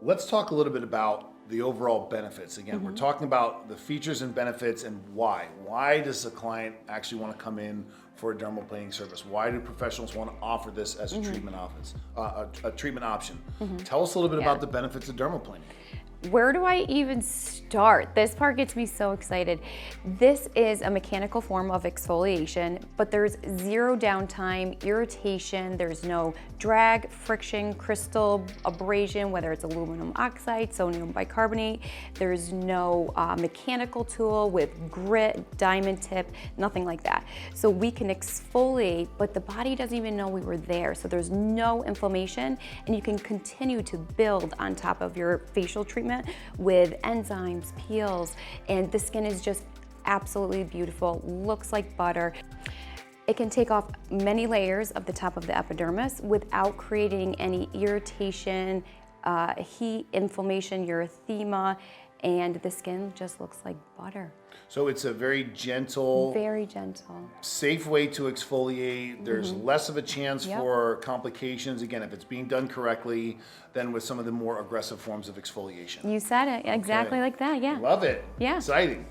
Let's talk a little bit about the overall benefits. Again, we're talking about the features and benefits and why. Why does a client actually want to come in for a dermaplaning service? Why do professionals want to offer this as a treatment a treatment option? Tell us a little bit about the benefits of dermaplaning. Where do I even start? This part gets me so excited. This is a mechanical form of exfoliation, but there's zero downtime, irritation, there's no drag, friction, crystal abrasion, whether it's aluminum oxide, sodium bicarbonate. There's no mechanical tool with grit, diamond tip, nothing like that. So we can exfoliate, but the body doesn't even know we were there. So there's no inflammation, and you can continue to build on top of your facial treatment with enzymes, peels, and the skin is just absolutely beautiful, looks like butter. It can take off many layers of the top of the epidermis without creating any irritation, heat, inflammation, erythema, and the skin just looks like butter. So it's a very gentle, safe way to exfoliate. There's less of a chance for complications, again, if it's being done correctly, than with some of the more aggressive forms of exfoliation. You said it exactly like that, yeah. Love it. Yeah. Exciting.